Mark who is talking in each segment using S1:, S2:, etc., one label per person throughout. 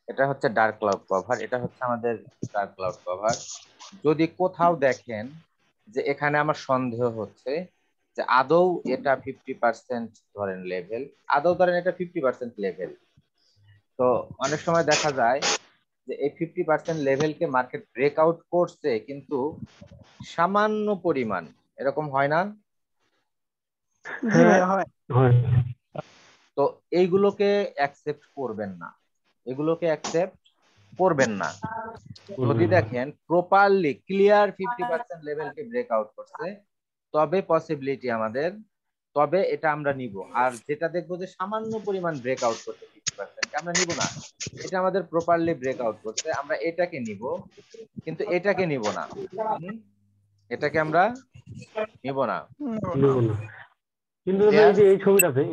S1: এটা হচ্ছে dark cloud cover, এটা হচ্ছে আমাদের ডার্ক ক্লাউড কভার। যদি কোথাও দেখেন যে এখানে আমার সন্দেহ হচ্ছে যে আদৌ এটা 50% ধরেন লেভেল, আদৌ ধরেন এটা 50% লেভেল, তো অনেক সময় দেখা যায় যে এই 50% লেভেলকে মার্কেট ব্রেকআউট করছে, কিন্তু সামান্য পরিমাণ, এরকম হয় না?
S2: জি
S3: হ্যাঁ
S2: ভাইয়া হয়।
S3: হয়।
S1: তো এইগুলোকে অ্যাকসেপ্ট করবেন না, এগুলোকে অ্যাকসেপ্ট করবেন না। যদি
S3: করবেন না।
S1: দেখেন প্রপারলি ক্লিয়ার 50% লেভেলকে ব্রেকআউট করছে, তবে পসিবিলিটি আমাদের, তবে এটা আমরা নিব। আর যেটা দেখবো যে সামান্য পরিমাণ ব্রেকআউট করছে 50%, আমরা নিব না। এটা আমাদের প্রপারলি ব্রেকআউট করছে, আমরা এটাকে নিব, কিন্তু এটাকে নিব না। হুম? এটাকে আমরা নিব না।
S3: নেব না। কিন্তু দাদা এই
S1: ক্লিয়ার?
S3: যে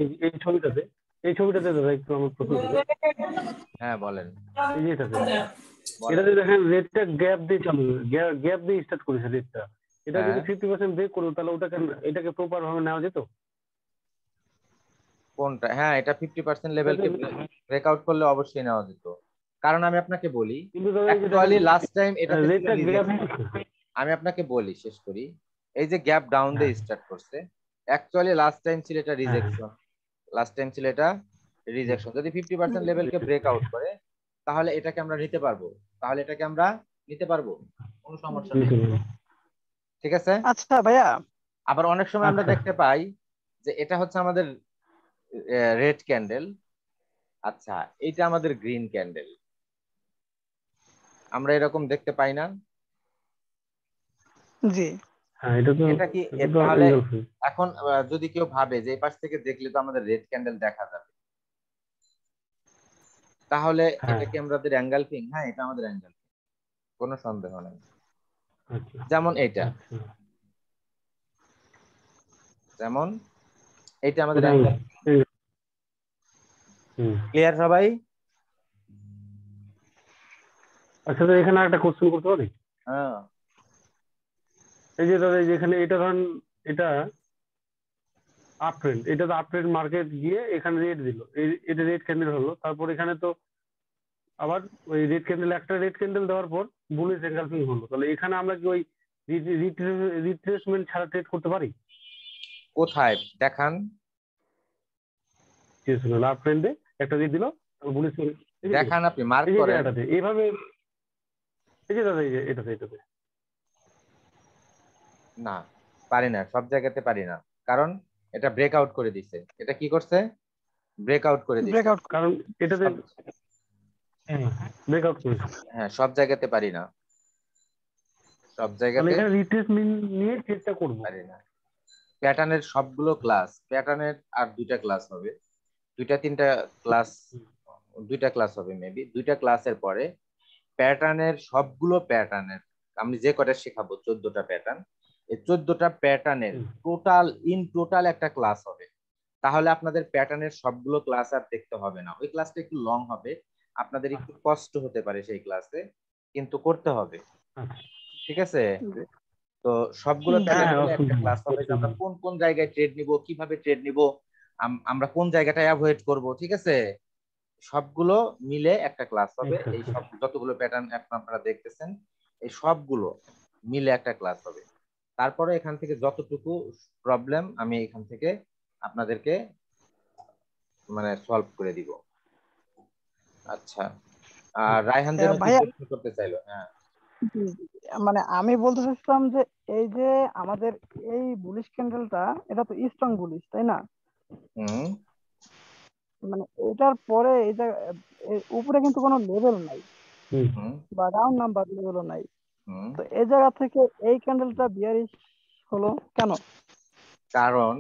S3: এই ছবিটাতে দাদা একটু আমার প্রশ্ন ছিল।
S1: হ্যাঁ বলেন,
S3: এই যে এটাতে
S1: বলেন।
S3: এটাতে দেখেন রেটটা গ্যাপ দিয়ে চালু, গ্যাপ দিয়ে স্টার্ট করেছে রেটটা। এটা
S1: হ্যাঁ,
S3: যদি 50% ব্রেক করো তাহলে এটাকে প্রপার ভাবে নেওয়া যেত।
S1: কোনটা? হ্যাঁ, এটা 50%
S3: এটাতে
S1: লেভেলকে ব্রেকআউট করলে অবশ্যই নেওয়া যেত। কারণ আমি আপনাকে বলি,
S3: কিন্তু দাদা এই যে দেখেন
S1: অ্যাকচুয়ালি লাস্ট টাইম এটাতে ছিল
S3: রেটটা গ্যাপ।
S1: রিজেকশন। আমি আপনাকে বলি, শেষ করি। এই যে গ্যাপ ডাউন
S3: হ্যাঁ
S1: দিয়ে স্টার্ট করছে, অ্যাকচুয়ালি লাস্ট টাইম ছিল এটা
S3: হ্যাঁ
S1: রিজেকশন। লাস্ট টাইম ছিল এটা রিজেকশন। যদি 50% লেভেলকে ব্রেকআউট করে, তাহলে এটাকে আমরা নিতে পারবো, তাহলে এটাকে আমরা নিতে পারবো, কোনো সমস্যা নেই।
S3: হ্যাঁ।
S1: ঠিক আছে?
S2: আচ্ছা ভাইয়া।
S1: আবার অনেক সময় আমরা
S3: আচ্ছা
S1: দেখতে পাই যে এটা হচ্ছে আমাদের রেড ক্যান্ডেল, আচ্ছা এইটা আমাদের গ্রিন ক্যান্ডেল, আমরা এরকম দেখতে পাই না?
S2: জি।
S3: হ্যাঁ এটা তো,
S1: এটা কি
S3: এটা তো
S1: তাহলে
S3: এঙ্গেলফুল।
S1: এখন যদি কেউ ভাবে যে এই পাশ থেকে দেখলে তো আমাদের রেড ক্যান্ডেল দেখা যাবে, তাহলে
S3: হ্যাঁ
S1: এটা কি আমাদের অ্যাঙ্গেলফিং? হ্যাঁ, এটা আমাদের অ্যাঙ্গেল, কোনো সন্দেহ নেই।
S3: আচ্ছা
S1: যেমন এইটা,
S3: আচ্ছা।
S1: যেমন এইটা আমাদের
S3: এটা
S1: অ্যাঙ্গেল।
S3: হুম।
S1: ক্লিয়ার সবাই?
S3: আচ্ছা তো এখানে একটা কোশ্চেন করতে পারি?
S1: হ্যাঁ,
S3: এই যে দাদা এই যে এখানে এটা ধরেন, এটা আপ ট্রেন্ড, এটা তো আপ ট্রেন্ড মার্কেট গিয়ে এখানে রেট দিল, এটা রেড ক্যান্ডেল হলো, তারপর এখানে তো আবার ওই রেড ক্যান্ডেল, একটা রেড ক্যান্ডেল দেওয়ার পর বুলিশ এঙ্গালফিং হলো, তাহলে এখানে আমরা কি ওই রিট্রেসমেন্ট ছাড়া ট্রেড করতে পারি?
S1: কোথায় দেখান?
S3: আপ ট্রেন্ডে একটা রেট দিল, বুলিশ, এই যে
S1: দেখান, আপনি মার্ক
S3: এই যে
S1: করেন।
S3: জায়গাটাতে এইভাবে, এই যে দাদা এই যে এটাতে
S1: না, পারি না, সব জায়গাতে পারি না। কারণ এটা ব্রেকআউট করে দিছে। এটা কি করছে? ব্রেকআউট করে দিছে।
S2: ব্রেকআউট।
S3: কারণ এটাতে
S1: সব,
S3: ব্রেকআউট করেছে।
S1: হ্যাঁ সব জায়গাতে পারি না, সব
S3: তাহলে
S1: জায়গাতে
S3: এখানে রিট্রেসমেন্ট নিয়ে ট্রেডটা করবো।
S1: পারি না। প্যাটার্নের সবগুলো ক্লাস, প্যাটার্নের আর দুইটা ক্লাস হবে, দুইটা তিনটা ক্লাস, দুইটা ক্লাস হবে মেবি, দুইটা ক্লাসের পরে প্যাটার্নের সবগুলো প্যাটার্নের আমি যে কটা শেখাবো, 14টা প্যাটার্ন, এই 14টা প্যাটার্নের টোটাল ইন টোটাল একটা ক্লাস হবে। তাহলে আপনাদের প্যাটার্নের সবগুলো ক্লাস আর দেখতে হবে না। ওই ক্লাসটা একটু লং হবে, আপনাদের একটু কষ্ট হতে পারে সেই ক্লাসে, কিন্তু করতে হবে। ঠিক আছে? তো সবগুলো
S2: জি।
S1: প্যাটার্ন
S3: হ্যাঁ
S1: মিলে একটা
S3: অসুবিধা নেই,
S1: ক্লাস হবে যে
S3: অসুবিধা
S1: আমরা
S3: নেই।
S1: কোন কোন জায়গায় ট্রেড নিব, কিভাবে ট্রেড নিব, আমরা কোন জায়গাটায় অ্যাভয়েড করব। ঠিক আছে? সবগুলো মিলে একটা ক্লাস হবে।
S3: আচ্ছা
S1: এই
S3: আচ্ছা।
S1: সব যতগুলো প্যাটার্ন এখন আপনারা দেখতেছেন, এই সবগুলো মিলে একটা ক্লাস হবে। তারপরে এখান থেকে যতটুকু প্রবলেম আমি এখান থেকে আপনাদেরকে মানে সলভ করে দিব। আচ্ছা, আর রায়হান যেন কি
S2: ভাইয়া,
S1: প্রশ্ন করতে চাইলো? হ্যাঁ।
S2: জি, জি। মানে আমি বলতে চাচ্ছিলাম যে এই যে আমাদের এই বুলিশ ক্যান্ডেলটা, এটা তো স্ট্রং বুলিশ, তাই না?
S1: হুম।
S2: মানে এটার পরে এটা এর উপরে কিন্তু কোনো লেভেল নাই,
S3: হুম।
S1: হুম।
S2: বা রাউন্ড নাম্বার লেভেলও নাই।
S1: হুম।
S2: তো এই জায়গা থেকে এই ক্যান্ডেলটা বিয়ারিশ হলো কেন?
S1: কারণ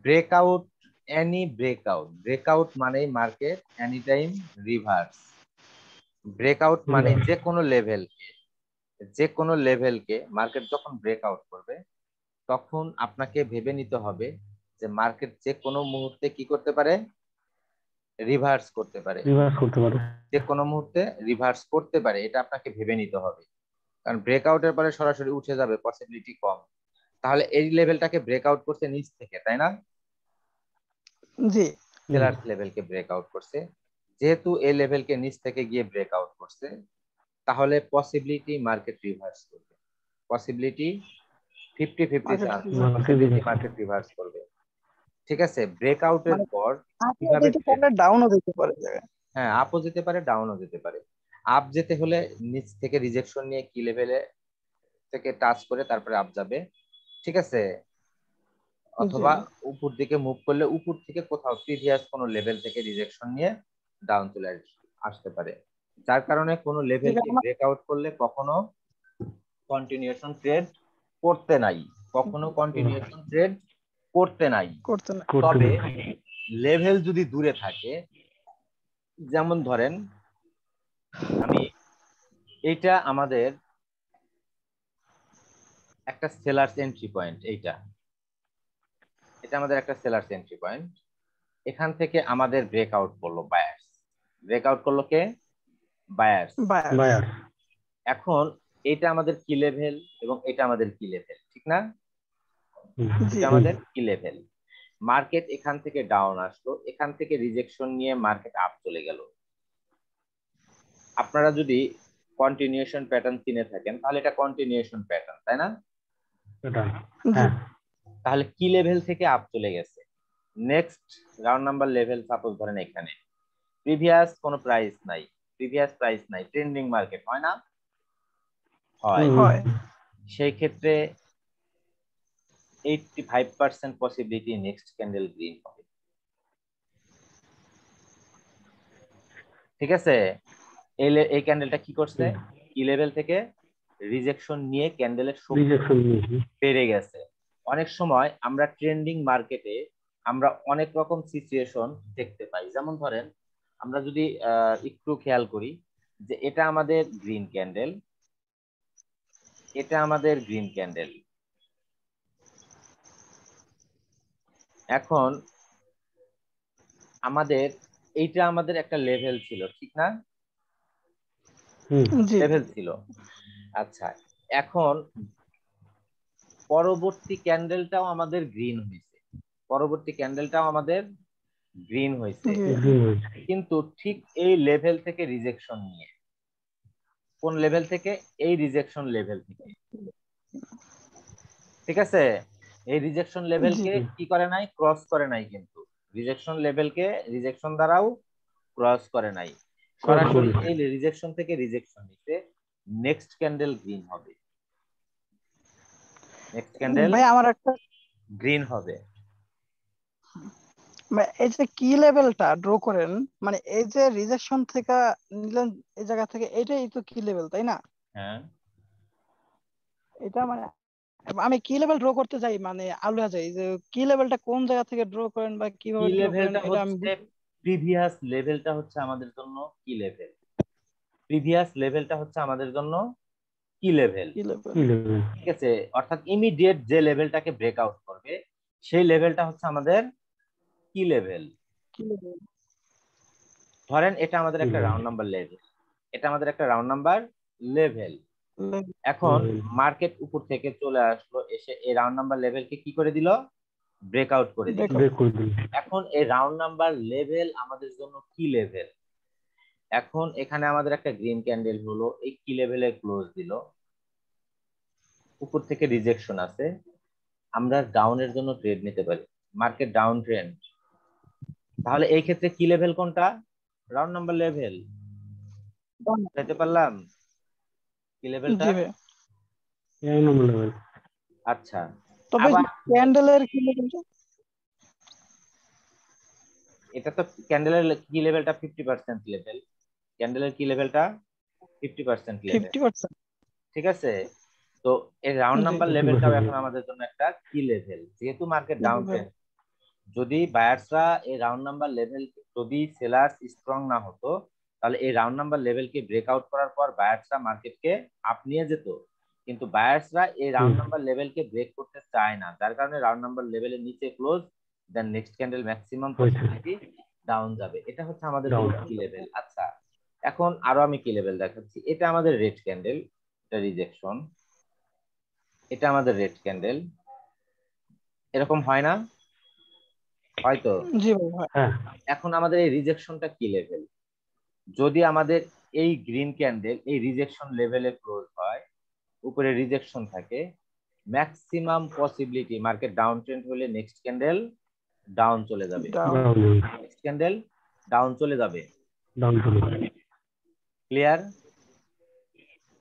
S1: ব্রেকআউট, এনি ব্রেকআউট, ব্রেকআউট মানেই market any time reverse. Breakout মানে
S3: রিভার্স।
S1: যে কোনো লেভেলকে মার্কেট যখন ব্রেকআউট করবে, তখন আপনাকে ভেবে নিতে হবে যে মার্কেট যে কোনো মুহূর্তে কি করতে পারে, রিভার্স করতে পারে।
S3: রিভার্স করতে পারে।
S1: যে কোনো মুহূর্তে রিভার্স করতে পারে, এটা আপনাকে ভেবে নিতে হবে। কারণ ব্রেকআউটের পরে সরাসরি উঠে যাবে পসিবিলিটি কম। তাহলে এই লেভেলটাকে ব্রেকআউট করছে নিচ থেকে, তাই না?
S2: জি।
S3: হুম।
S1: সেলার্স লেভেলকে ব্রেকআউট করছে। যেহেতু এই লেভেলকে নিচ থেকে গিয়ে ব্রেকআউট করছে, তাহলে পসিবিলিটি মার্কেট রিভার্স করবে, possibility 50-50
S2: market
S1: chance
S3: market
S1: possibility market reverse করবে। ঠিক আছে, ব্রেকআউটের
S2: মানে
S1: পর
S2: আপনি
S1: কিভাবে
S2: দিতে
S1: ট্রেড,
S2: পারলে ডাউনও দিতে পারে জায়গায়।
S1: হ্যাঁ আপও যেতে পারে ডাউনও যেতে পারে। আপ যেতে হলে নিচ থেকে রিজেকশন নিয়ে কি লেভেলে থেকে টাচ করে তারপরে আপ যাবে, ঠিক আছে,
S2: জি
S1: অথবা উপর দিকে মুভ করলে উপর থেকে কোথাও প্রিভিয়াস কোনো লেভেল থেকে রিজেকশন নিয়ে ডাউন চলে আসতে পারে, যার কারণে কোনো
S2: ঠিক
S1: লেভেলকে
S2: আছে আমার
S1: ব্রেকআউট করলে কখনো কন্টিনিউশন ট্রেড করতে নাই, কখনো কন্টিনিউশন ট্রেড করতে নাই।
S2: করতে না।
S3: করতে
S1: তবে
S3: না।
S1: লেভেল যদি দূরে থাকে, যেমন ধরেন আমি, এইটা আমাদের একটা সেলার্স এন্ট্রি পয়েন্ট, এটা আমাদের একটা সেলার্স এন্ট্রি পয়েন্ট। এখান থেকে আমাদের ব্রেকআউট করলো বায়ার্স, ব্রেকআউট করলো কে, বায়ার্স।
S2: Buyer
S3: buyer.
S1: এখন এটা আমাদের কি লেভেল এবং এটা আমাদের কি লেভেল, ঠিক না,
S2: জি
S1: এটা আমাদের কি লেভেল। মার্কেট এখান থেকে ডাউন আসলো, এখান থেকে রিজেকশন নিয়ে মার্কেট আপ চলে গেল। আপনারা যদি কন্টিনিউশন প্যাটার্ন চিনে থাকেন তাহলে এটা কন্টিনিউশন প্যাটার্ন, তাই না?
S3: এটা
S2: জি
S3: হ্যাঁ
S1: তাহলে কি লেভেল থেকে আপ চলে গেছে, next round number level suppose ধরেন এখানে প্রিভিয়াস কোনো প্রাইস নাই, প্রিভিয়াস প্রাইস নাই, ট্রেন্ডিং মার্কেট হয় না, হয়,
S2: হয়
S1: সেই ক্ষেত্রে 85% পসিবিলিটি নেক্সট ক্যান্ডেল গ্রিন হবে। ঠিক আছে, এই ক্যান্ডেলটা কি করছে, কি লেভেল থেকে রিজেকশন নিয়ে ক্যান্ডেলের শক্তি
S3: রিজেকশন নিয়েছি।
S1: বেড়ে গেছে। অনেক সময় আমরা ট্রেন্ডিং মার্কেটে আমরা অনেক রকম সিচুয়েশন দেখতে পাই, যেমন ধরেন আমরা যদি একটু খেয়াল করি যে এটা আমাদের গ্রিন ক্যান্ডেল, এটা আমাদের গ্রিন ক্যান্ডেল। এখন আমাদের এইটা আমাদের একটা লেভেল ছিল, ঠিক না,
S2: জি
S1: লেভেল ছিল। আচ্ছা, এখন পরবর্তী ক্যান্ডেলটাও আমাদের গ্রিন হয়েছে, পরবর্তী ক্যান্ডেলটাও আমাদের গ্রিন হয়েছে,
S2: জি
S3: গ্রিন হয়েছে।
S1: কিন্তু ঠিক এই লেভেল থেকে রিজেকশন নিয়ে, কোন লেভেল থেকে, এই রিজেকশন লেভেল থেকে, ঠিক আছে, এই রিজেকশন
S2: জি
S1: লেভেলকে কি করে নাই, ক্রস করে নাই, কিন্তু রিজেকশন লেভেলকে রিজেকশন দ্বারাও ক্রস করে নাই, সরাসরি এই রিজেকশন থেকে রিজেকশন নিতে নেক্সট ক্যান্ডেল গ্রিন হবে, নেক্সট ক্যান্ডেল
S2: ভাই আমার একটা
S1: গ্রিন হবে।
S2: এই যে কি লেভেলটা ড্র করেন, মানে এই যে রিজেকশন থেকে নিলেন এই জায়গা থেকে, এটাই তো কি লেভেল তাই না?
S1: হ্যাঁ,
S2: এটা মানে আমি কি লেভেল ড্র করতে যাই মানে আলুয়া যাই যে কি লেভেলটা কোন জায়গা থেকে ড্র করেন বা
S1: কি
S2: কিভাবে ড্র করেন
S1: লেভেলটা
S2: এটা আমি
S1: হচ্ছে, প্রিভিয়াস লেভেলটা হচ্ছে আমাদের জন্য কি লেভেল, প্রিভিয়াস লেভেলটা হচ্ছে আমাদের জন্য কি লেভেল,
S2: কি লেভেল
S3: কি লেভেল।
S1: ঠিক আছে, অর্থাৎ ইমিডিয়েট যে লেভেলটাকে ব্রেকআউট করবে সেই লেভেলটা হচ্ছে আমাদের কি লেভেল।
S2: কি লেভেল
S1: ধরেন এটা আমাদের
S3: কি
S1: একটা
S3: লেভেল।
S1: রাউন্ড নাম্বার লেভেল, এটা আমাদের একটা রাউন্ড নাম্বার লেভেল। এখন মার্কেট উপর থেকে চলে আসলো, এসে এই রাউন্ড নাম্বার লেভেলকে কি করে দিল, ব্রেকআউট করে দিল।
S2: ব্রেকআউট
S3: ব্রেক করে দিল।
S1: এখন এই রাউন্ড নাম্বার লেভেল আমাদের জন্য কি লেভেল, এখন এখানে আমাদের একটা গ্রিন ক্যান্ডেল হলো, এই কি লেভেলে ক্লোজ দিল, উপর থেকে রিজেকশন আছে, আমরা ডাউনের জন্য ট্রেড নিতে পারি, মার্কেট ডাউন ট্রেন্ড। তাহলে এই ক্ষেত্রে কি লেভেল কোনটা, রাউন্ড নাম্বার লেভেল, বুঝতে পারলাম কি লেভেলটা।
S2: জি ভাই,
S3: 1 নম্বর লেভেল।
S1: আচ্ছা,
S2: তবে
S1: আবার
S2: ক্যান্ডেলের কি লেভেলটা
S1: এটা তো ক্যান্ডেলের কি লেভেলটা 50% লেভেল, ক্যান্ডেলের কি লেভেলটা 50% লেভেল,
S2: 50%?
S1: ঠিক আছে। তো এই রাউন্ড
S2: জি
S1: নাম্বার লেভেলটাও
S3: 50%
S1: এখন
S3: লেভেল।
S1: আমাদের জন্য একটা কি লেভেল, যেহেতু মার্কেট
S2: কি
S1: ডাউন
S2: লেভেল
S1: ট্রেন্ড। যদি বায়ার্সরা এই রাউন্ড নাম্বার লেভেল, যদি সেলার্স স্ট্রং না হতো তাহলে এই রাউন্ড নাম্বার লেভেলকে ব্রেকআউট করার পর বায়ার্সরা মার্কেটকে আপ নিয়ে যেত, কিন্তু বায়ার্সরা এই রাউন্ড নাম্বার লেভেলকে ব্রেক করতে চায় না, যার কারণে রাউন্ড নাম্বার লেভেলের নিচে close, then next candle maximum
S3: হয়েছে
S1: পসিবিলিটি ডাউন যাবে। এটা হচ্ছে আমাদের
S3: ডাউন।
S1: জন্য কি লেভেল। আচ্ছা, এখন আরো আমি কি লেভেল দেখাচ্ছি, এটা আমাদের রেড ক্যান্ডেল, এটা রিজেকশন, এটা আমাদের রেড ক্যান্ডেল, এরকম হয় না, হয়তো।
S2: জি ভাই হয়।
S3: হ্যাঁ
S1: এখন আমাদের এই রিজেকশনটা কি লেভেল, যদি আমাদের এই গ্রিন ক্যান্ডেল এই রিজেকশন লেভেলে ক্লোজ হয়, উপরে রিজেকশন থাকে, maximum possibility market down trend হলে নেক্সট ক্যান্ডেল ডাউন চলে যাবে, নেক্সট ক্যান্ডেল ডাউন চলে যাবে। ক্লিয়ার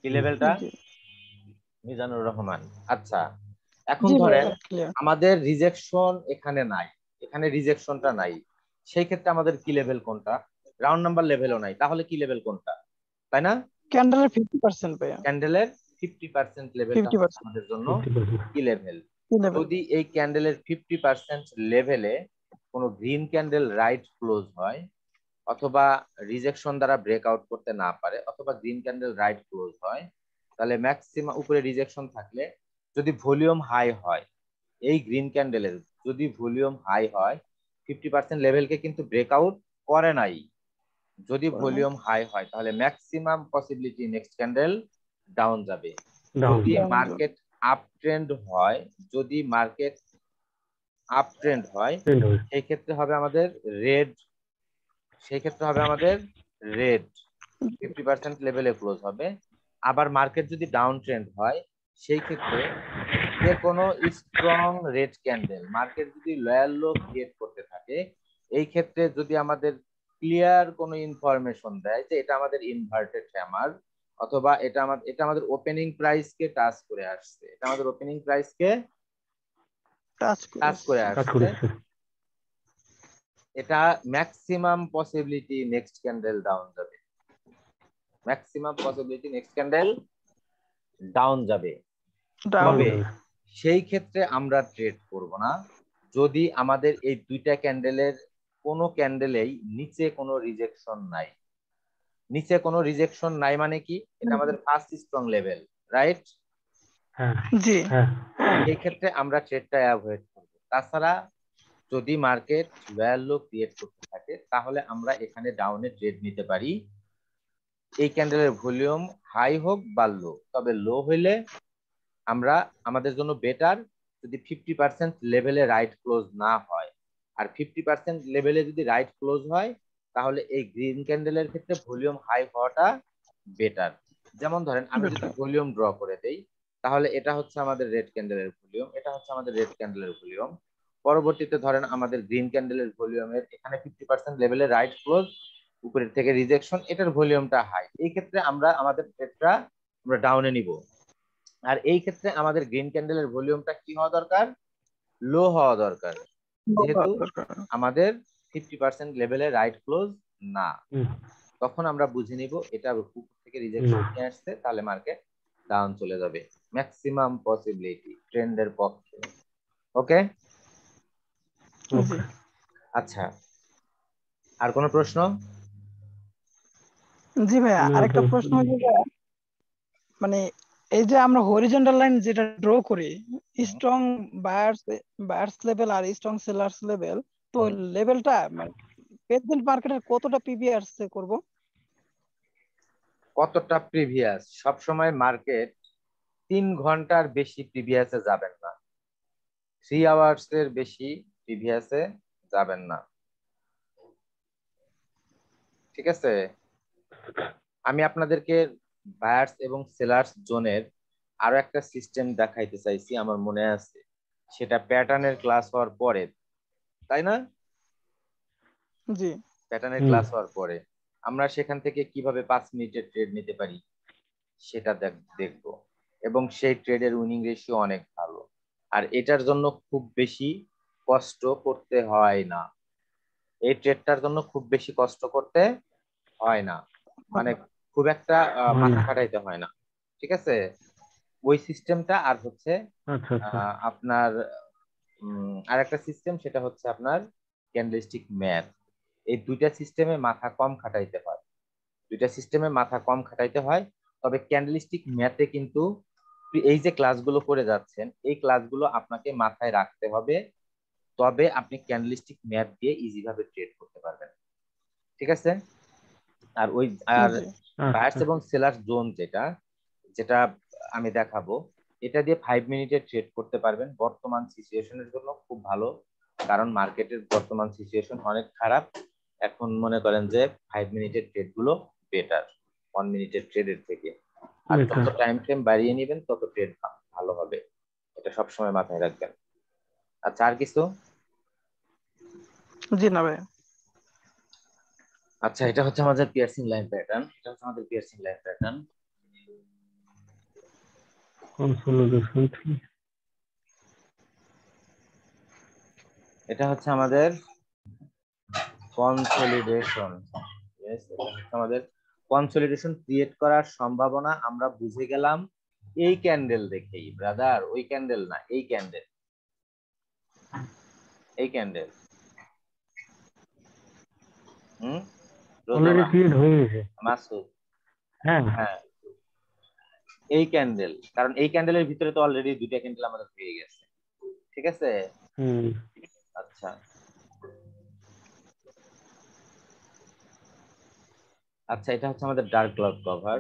S1: কি লেভেলটা? মিজানুর রহমান। আচ্ছা, এখন ধরেন আমাদের রিজেকশন এখানে নাই, এখানে রিজেকশনটা নাই, সেই ক্ষেত্রে আমাদের কি লেভেল কোনটা? রাউন্ড নাম্বার লেভেলও নাই, তাহলে কি লেভেল কোনটা, তাই না?
S2: ক্যান্ডেলের 50% ভাইয়া,
S1: ক্যান্ডেলের 50% লেভেলটা আমাদের জন্য কি লেভেল? যদি এই ক্যান্ডেলের 50% লেভেলে কোনো গ্রিন ক্যান্ডেল রাইট ক্লোজ হয়, অথবা রিজেকশন দ্বারা ব্রেকআউট করতে না পারে, অথবা গ্রিন ক্যান্ডেল রাইট ক্লোজ হয়, তাহলে ম্যাক্সিমাম উপরে রিজেকশন থাকলে যদি ভলিউম হাই হয়, এই গ্রিন ক্যান্ডেলের যদি ভলিউম হাই হয়, 50% লেভেলকে কিন্তু ব্রেকআউট করে নাই, যদি ভলিউম হাই হয় তাহলে maximum possibility next candle down যাবে। যদি মার্কেট আপ ট্রেন্ড হয়, যদি মার্কেট আপ ট্রেন্ড হয়, সেই ক্ষেত্রে হবে আমাদের রেড, সেই ক্ষেত্রে হবে আমাদের রেড 50% লেভেলে ক্লোজ হবে। আবার মার্কেট যদি ডাউন ট্রেন্ড হয়, সেই ক্ষেত্রে যে কোনো স্ট্রং রেড ক্যান্ডেল মার্কেট যদি লয়াল লো ক্রিয়েট করতে থাকে, এই ক্ষেত্রে যদি আমাদের ক্লিয়ার কোনো ইনফরমেশন দেয় যে এটা আমাদের ইনভার্টেড হ্যামার, অথবা এটা আমাদের ওপেনিং প্রাইস কে টাচ করে আসছে, এটা আমাদের ওপেনিং প্রাইস কে টাচ করে আসছে, এটা maximum possibility next candle down যাবে, maximum possibility next candle down যাবে। তবে সেই ক্ষেত্রে আমরা ট্রেড করব না যদি আমাদের এই দুইটা ক্যান্ডেলের কোনো ক্যান্ডেলেই নিচে কোনো রিজেকশন নাই। নিচে কোনো রিজেকশন নাই মানে কি? এটা আমাদের ফার্স্ট স্ট্রং লেভেল, রাইট?
S2: জি।
S1: এই ক্ষেত্রে আমরা ট্রেডটা অ্যাভয়েড করব। তাছাড়া যদি মার্কেট লয়াল লো ক্রিয়েট করতে থাকে, তাহলে আমরা এখানে ডাউনে ট্রেড নিতে পারি। এই ক্যান্ডেলের ভলিউম হাই হোক বা লো, তবে লো হইলে আমরা আমাদের জন্য বেটার যদি 50% লেভেলে রাইট ক্লোজ না হয়, আর 50% লেভেলে যদি রাইট ক্লোজ হয়, তাহলে এই গ্রিন ক্যান্ডেলের ক্ষেত্রে ভলিউম হাই হওয়াটা বেটার। যেমন ধরেন আমি যদি ভলিউম ড্র করে দেই, তাহলে এটা হচ্ছে আমাদের রেড ক্যান্ডেলের ভলিউম, এটা হচ্ছে আমাদের রেড ক্যান্ডেলের ভলিউম। পরবর্তীতে ধরেন আমাদের গ্রিন ক্যান্ডেলের ভলিউমের এখানে 50% লেভেলে রাইট ক্লোজ, উপরের থেকে রিজেকশন, এটার ভলিউমটা হাই, এই ক্ষেত্রে আমরা আমাদের ট্রেডটা আমরা ডাউনে নিব। আর এই ক্ষেত্রে আমাদের গ্রিন ক্যান্ডেলের ভলিউমটা কি হওয়া দরকার? লো হওয়া দরকার, যেহেতু আমাদের 50% লেভেলে রাইট ক্লোজ না। তখন আমরা বুঝে নিব এটা উপর থেকে রিজেকশন নিয়ে আসছে, তাহলে মার্কেট ডাউন চলে যাবে ম্যাক্সিমাম পসিবিলিটি ট্রেন্ডের পক্ষে। ওকে? আচ্ছা, আর কোনো প্রশ্ন?
S2: জি ভাইয়া, আরেকটা প্রশ্ন হচ্ছে মানে এই যে আমরা হরিজন্টাল লাইন যেটা ড্র করি, স্ট্রং বায়ার্স লেভেল আর স্ট্রং সেলার্স লেভেল, তো লেভেলটা মানে প্রেজেন্ট মার্কেটের কতটা পিভিআরস করব?
S1: কতটা প্রিভিয়াস? সব সময় মার্কেট 3 ঘন্টার বেশি প্রিভিয়াসে যাবেন না, 3 আওয়ার্স এর বেশি প্রিভিয়াসে যাবেন না, ঠিক আছে? আমি আপনাদেরকে বায়ার্স এবং সেলার্স জোনের আরো একটা সিস্টেম দেখাইতে চাইছি, আমার মনে আছে, সেটা প্যাটার্নের ক্লাস হওয়ার পরে, তাই না?
S2: জি,
S1: প্যাটার্নের ক্লাস হওয়ার পরে আমরা সেখান থেকে কিভাবে 5 মিনিটের ট্রেড নিতে পারি সেটা দেখবো, এবং সেই ট্রেডের উইনিং রেশিও অনেক ভালো, আর এটার জন্য খুব বেশি কষ্ট করতে হয় না, এই ট্রেডটার জন্য খুব বেশি কষ্ট করতে হয় না, মানে খুব একটা মাথা খাটাইতে হয় না, ঠিক আছে? ওই সিস্টেমটা আর হচ্ছে আপনার আর একটা সিস্টেম, সেটা হচ্ছে আপনার ক্যান্ডেলস্টিক ম্যাথ। এই দুইটা সিস্টেমে মাথা কম খাটাইতে হয়, দুইটা সিস্টেমে মাথা কম খাটাইতে হয়। তবে ক্যান্ডেলস্টিক ম্যাথে কিন্তু এই যে ক্লাসগুলো করে যাচ্ছেন, এই ক্লাসগুলো আপনাকে মাথায় রাখতে হবে, তবে আপনি ক্যান্ডেলস্টিক ম্যাথ দিয়ে ইজি ভাবে ট্রেড করতে পারবেন, ঠিক আছে? আর ওই আর বায়ার্স এবং সেলার্স জোন যেটা যেটা আমি দেখাবো, এটা দিয়ে 5 মিনিটে ট্রেড করতে পারবেন। বর্তমান সিচুয়েশনের জন্য খুব ভালো, কারণ মার্কেটের বর্তমান সিচুয়েশন অনেক খারাপ। এখন মনে করেন যে 5 মিনিটের ট্রেড গুলো বেটার 1 মিনিটের ট্রেডের থেকে। আর যত টাইম ফ্রেম বাড়িয়ে নেবেন তত ট্রেড ভালো হবে, এটা সবসময় মাথায় রাখবেন। আচ্ছা, আর কিছু?
S2: জি না ভাই।
S1: আচ্ছা, এটা হচ্ছে আমাদের পিয়ার্সিং লাইন প্যাটার্ন, এটা হচ্ছে আমাদের পিয়ার্সিং লাইন প্যাটার্ন। এটা হচ্ছে আমাদের কনসলিডেশন। আমাদের কনসলিডেশন ক্রিয়েট করার সম্ভাবনা আমরা বুঝে গেলাম এই ক্যান্ডেল দেখেই ব্রাদার, ওই ক্যান্ডেল না, এই ক্যান্ডেল, এই ক্যান্ডেল।
S3: অলরেডি ক্রিয়েট হয়ে গেছে
S1: মাসুদ,
S3: হ্যাঁ
S1: হ্যাঁ এই ক্যান্ডেল, কারণ এই ক্যান্ডেলের ভিতরে তো অলরেডি দুইটা ক্যান্ডেল আমাদের হয়ে গেছে, ঠিক আছে? আচ্ছা, আচ্ছা এটা হচ্ছে আমাদের ডার্ক ক্লাউড কভার।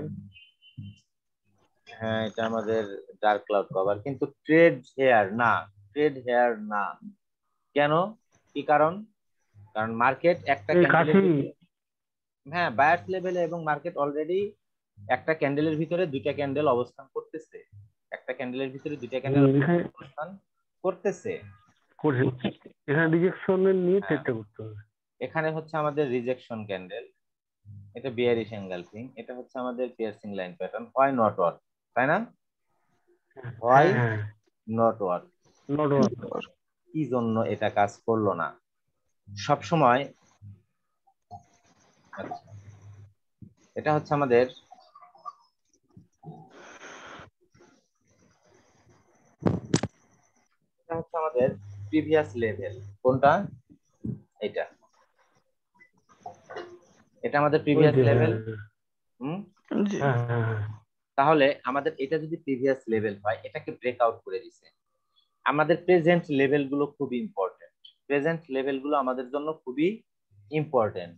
S1: হ্যাঁ, এটা আমাদের ডার্ক ক্লাউড কভার, কিন্তু ট্রেড হেয়ার না, ট্রেড হেয়ার না। কেন, কি কারণ? কারণ মার্কেট একটা ক্যান্ডেলের, হ্যাঁ বায়ার্স লেভেলে, এবং মার্কেট অলরেডি একটা ক্যান্ডেলের ভিতরে দুইটা ক্যান্ডেল অবস্থান করতেছে, একটা ক্যান্ডেলের ভিতরে দুইটা ক্যান্ডেল অবস্থান করতেছে।
S3: এখানে রিজেকশনের নিয়ে ট্রেডটা করতে হবে।
S1: এখানে হচ্ছে আমাদের রিজেকশন ক্যান্ডেল, এটা বিয়ারিশ এঙ্গালফিং, এটা হচ্ছে আমাদের পিয়ার্সিং লাইন প্যাটার্ন, হয় নট ওয়ার্ক, তাই না? হয় নট ওয়ার্ক। কি জন্য এটা কাজ করলো না সব সময়? আচ্ছা, এটা হচ্ছে আমাদের প্রিভিয়াস লেভেল। কোনটা? এটা, এটা আমাদের প্রিভিয়াস লেভেল। তাহলে আমাদের এটা যদি প্রিভিয়াস লেভেল হয়, এটাকে ব্রেকআউট করে দিছে। আমাদের প্রেজেন্ট লেভেল গুলো খুব ইম্পর্টেন্ট, প্রেজেন্ট লেভেল গুলো আমাদের জন্য খুবই ইম্পর্টেন্ট।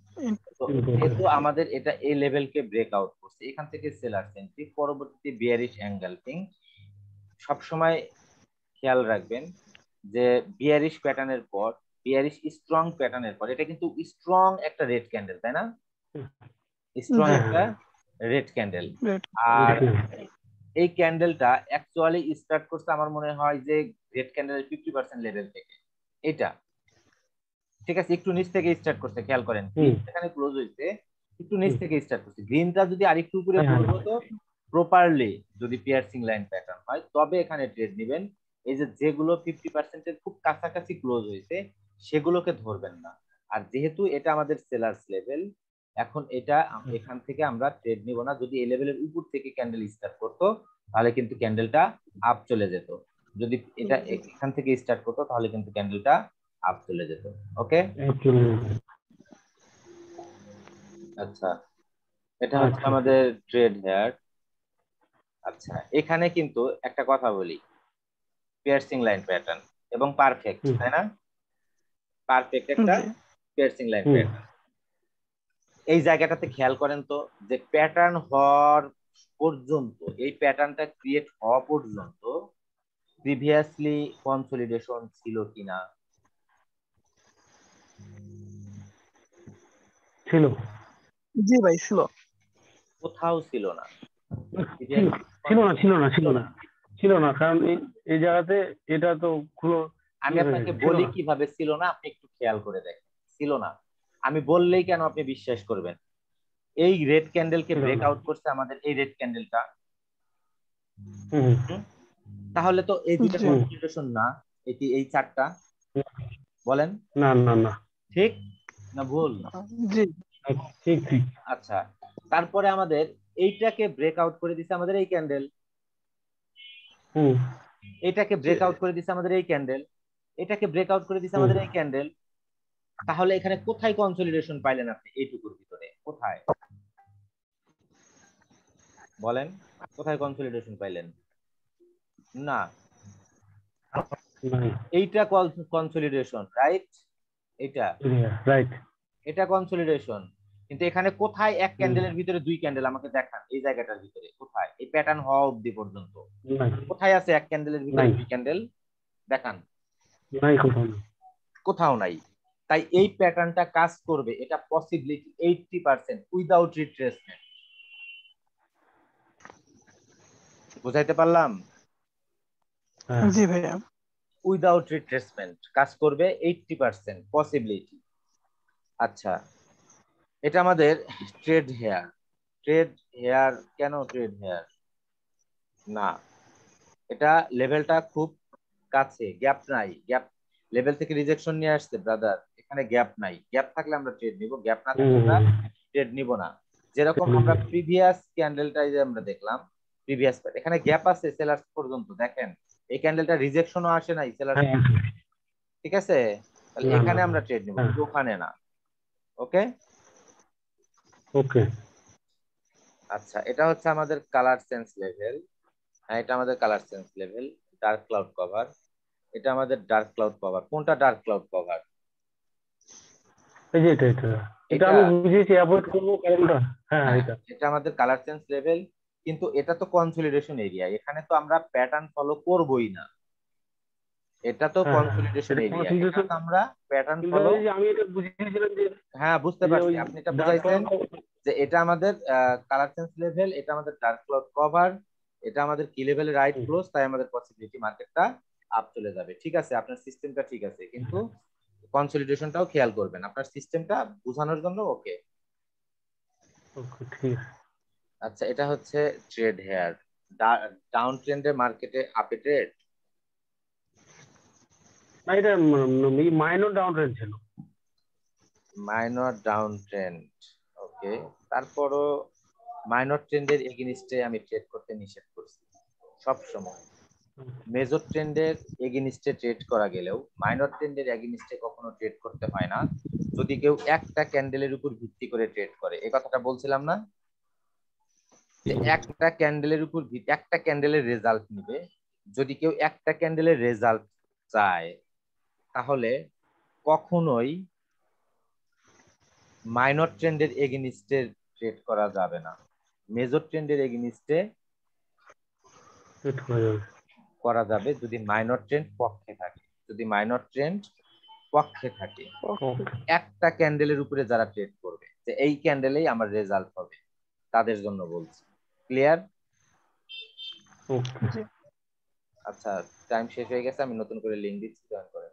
S1: তো যেহেতু আমাদের এটা এই লেভেলকে ব্রেকআউট করছে, এখান থেকে সেলার এন্ট্রি, পরবর্তী বিয়ারিশ এঙ্গেলফিং। সবসময় খেয়াল রাখবেন যে বিয়ারিশ প্যাটার্নের পর, বিয়ারিশ স্ট্রং প্যাটার্নের পর, এটা কিন্তু স্ট্রং একটা রেড ক্যান্ডেল, তাই না? স্ট্রং একটা রেড ক্যান্ডেল। আর এই ক্যান্ডেলটা অ্যাকচুয়ালি স্টার্ট করছে আমার মনে হয় যে রেড ক্যান্ডেলের 50% লেভেল থেকে, এটা ঠিক আছে, একটু নিচ থেকে স্টার্ট করছে, খেয়াল করেন এখানে ক্লোজ হইছে, একটু নিচ থেকে স্টার্ট করছে। গ্রিনটা যদি আরেকটু উপরে ক্লোজ হতো প্রপারলি, যদি পিয়ার্সিং লাইন প্যাটার্ন হয়, তবে এখানে ট্রেড নেবেন। এই যে যেগুলো 50% এর খুব কাছাকাছি ক্লোজ হয়েছে সেগুলোকে ধরবেন না। আর যেহেতু এটা আমাদের সেলার্স লেভেল, এখন এটা এখান থেকে আমরা ট্রেড নিব না। যদি এই লেভেলের উপর থেকে ক্যান্ডেল স্টার্ট করতো তাহলে কিন্তু ক্যান্ডেলটা আপ চলে যেত, যদি এটা এখান থেকে স্টার্ট করতো তাহলে কিন্তু ক্যান্ডেলটা আপ চলে যেত। ওকে, আচ্ছা এটা হচ্ছে আমাদের ট্রেড হেয়ার। আচ্ছা, এখানে কিন্তু একটা কথা বলি, পিয়ার্সিং লাইন প্যাটার্ন এবং পারফেক্ট, তাই না? পারফেক্ট একটা পিয়ার্সিং লাইন প্যাটার্ন। এই জায়গাটাতে খেয়াল করেন তো, যে প্যাটার্ন হওয়ার পর্যন্ত, এই প্যাটার্নটা ক্রিয়েট হওয়া পর্যন্ত প্রিভিয়াসলি কনসলিডেশন ছিল কিনা?
S3: ছিল।
S2: জি ভাই ছিল।
S1: কোথাও ছিল না,
S3: ছিল না, কারণ এই জায়গাতে এটা তো খুলো।
S1: আমি আপনাকে বলি কিভাবে ছিল না, আপনি একটু খেয়াল করে দেখেন। ছিল না, আমি বললেই কেন আপনি বিশ্বাস করবেন? এই রেড ক্যান্ডেলকে ব্রেকআউট করছে আমাদের এই রেড ক্যান্ডেলটা, তাহলে তো এই দুইটা কনসলিডেশন না, এটি এই চারটা, বলেন
S3: না না না,
S1: ঠিক না ভুল?
S2: জি
S3: ঠিক ঠিক।
S1: আচ্ছা, তারপরে আমাদের এইটাকে ব্রেকআউট করে দিছে আমাদের এই ক্যান্ডেল, এটাকে ব্রেকআউট করে দিছে আমাদের এই ক্যান্ডেল, এটাকে ব্রেকআউট করে দিছে আমাদের এই ক্যান্ডেল। তাহলে এখানে কোথায় কনসলিডেশন পাইলেন আপনি এইটুকুর ভিতরে? কোথায় বলেন, কোথায় কনসলিডেশন পাইলেন? না, এইটা কনসলিডেশন, রাইট? এটা
S3: রাইট,
S1: এটা কনসলিডেশন। কিন্তু এখানে কোথায় এক ক্যান্ডেলের ভিতরে দুই ক্যান্ডেল আমাকে দেখান, এই জায়গাটার ভিতরে কোথায়? এই প্যাটার্ন হওয়া অবধি পর্যন্ত কোথায় আছে এক ক্যান্ডেলের ভিতরে দুই ক্যান্ডেল? দেখান,
S3: নাই,
S1: কোথাও নাই। তাই এই প্যাটার্নটা কাজ করবে, এটা পসিবিলিটি 80% উইদাউট রিট্রেসমেন্ট। বুঝাইতে পারলাম?
S3: হ্যাঁ
S2: জি ভাইয়া।
S1: উইদাউট রিট্রেসমেন্ট কাজ করবে 80% পসিবিলিটি। আচ্ছা, এটা আমাদের ট্রেড হেয়ার। ট্রেড হেয়ার কেন ট্রেড হেয়ার? না, এটা লেভেলটা খুব কাছে, গ্যাপ নাই, গ্যাপ লেভেল থেকে রিজেকশন নিয়ে আসছে ব্রাদার, এখানে গ্যাপ নাই। গ্যাপ থাকলে আমরা ট্রেড নিব, গ্যাপ না থাকলে আমরা ট্রেড নিব না। যেরকম আমরা প্রিভিয়াস ক্যান্ডেলটাই যে আমরা দেখলাম, প্রিভিয়াস এখানে গ্যাপ আছে সেলার্স পর্যন্ত, দেখেন এই ক্যান্ডেলটা রিজেকশনও আসে নাই সেলার্স,
S3: হ্যাঁ
S1: ঠিক আছে? তাহলে
S3: না
S1: এখানে
S3: না
S1: আমরা ট্রেড নিব,
S3: হ্যাঁ
S1: কিন্তু ওখানে না। ওকে,
S3: ওকে
S1: আচ্ছা, এটা হচ্ছে আমাদের কালার সেন্স লেভেল। হ্যাঁ, এটা আমাদের colour sense level, dark cloud cover. এটা আমাদের ডার্ক ক্লাউড কভার। কোনটা ডার্ক ক্লাউড কভার?
S3: এই যে এটা এটা এটা
S1: এটা,
S3: আমি বুঝিয়েছি অ্যাভয়েড করবো কারণটা। হ্যাঁ
S1: হ্যাঁ
S3: এটা
S1: এটা আমাদের কালার সেন্স লেভেল, কিন্তু এটা তো কনসলিডেশন এরিয়া, এখানে তো আমরা প্যাটার্ন ফলো করবই না। এটা তো
S3: হ্যাঁ হ্যাঁ
S1: কনসলিডেশন
S3: এটা
S1: এরিয়া, এখানে
S3: কনসিডারেশন।
S1: তো আমরা প্যাটার্ন
S3: কিন্তু
S1: ফলো,
S3: এই যে আমি এটা বুঝিয়েছিলাম যে
S1: হ্যাঁ বুঝতে
S3: যে
S1: পারছি,
S3: ওই
S1: আপনি এটা
S3: ডার্ক
S1: বুঝাইছেন যে এটা আমাদের কালার সেন্স লেভেল, এটা আমাদের ডার্ক ক্লাউড কভার, এটা আমাদের কি লেভেলে রাইট ক্লোজ, তাই আমাদের পসিবিলিটি মার্কেটটা আপ চলে যাবে। ঠিক আছে, আপনার সিস্টেমটা ঠিক আছে, কিন্তু কনসলিডেশনটাও খেয়াল করবেন, আপনার সিস্টেমটা বোঝানোর জন্য। ওকে,
S3: ওকে ঠিক আছে।
S1: আচ্ছা, এটা হচ্ছে ট্রেড হেয়ার। ডাউন ট্রেন্ডে মার্কেটে আপে ট্রেড,
S3: না এটা মাইনর ডাউন রেঞ্জ ছিল।
S1: Minor down trend. ওকে, তারপরও মাইনর ট্রেন্ডের এগেনিস্টে আমি ট্রেড করতে নিষেধ করছি সব সময়। মেজর ট্রেন্ডের এগেনিস্টে ট্রেড করা গেলেও মাইনর ট্রেন্ডের এগেনিস্টে কখনো ট্রেড করতে হয় না, যদি কেউ একটা ক্যান্ডেলের উপর ভিত্তি করে ট্রেড করে। এই কথাটা বলছিলাম না, যে একটা ক্যান্ডেলের উপর একটা ক্যান্ডেলের রেজাল্ট নিবে। যদি কেউ একটা ক্যান্ডেলের রেজাল্ট চায়, তাহলে কখনোই মাইনর ট্রেন্ডের এগেনিস্টে ট্রেড করা যাবে না, মেজর ট্রেন্ডের এগেনিস্টে
S3: সেট করা যাবে।
S1: করা যাবে যদি মাইনর ট্রেন্ড পক্ষে থাকে। যদি মাইনর ট্রেন্ড পক্ষে থাকে,
S3: ওকে
S1: একটা ক্যান্ডেলের উপরে যারা ট্রেড করবে যে এই ক্যান্ডেলেই আমার রেজাল্ট হবে, তাদের জন্য বলছি। ক্লিয়ার?
S3: ওকে
S2: জি।
S1: আচ্ছা, টাইম শেষ হয়ে গেছে, আমি নতুন করে লিঙ্ক দিচ্ছি, জয়েন করেন।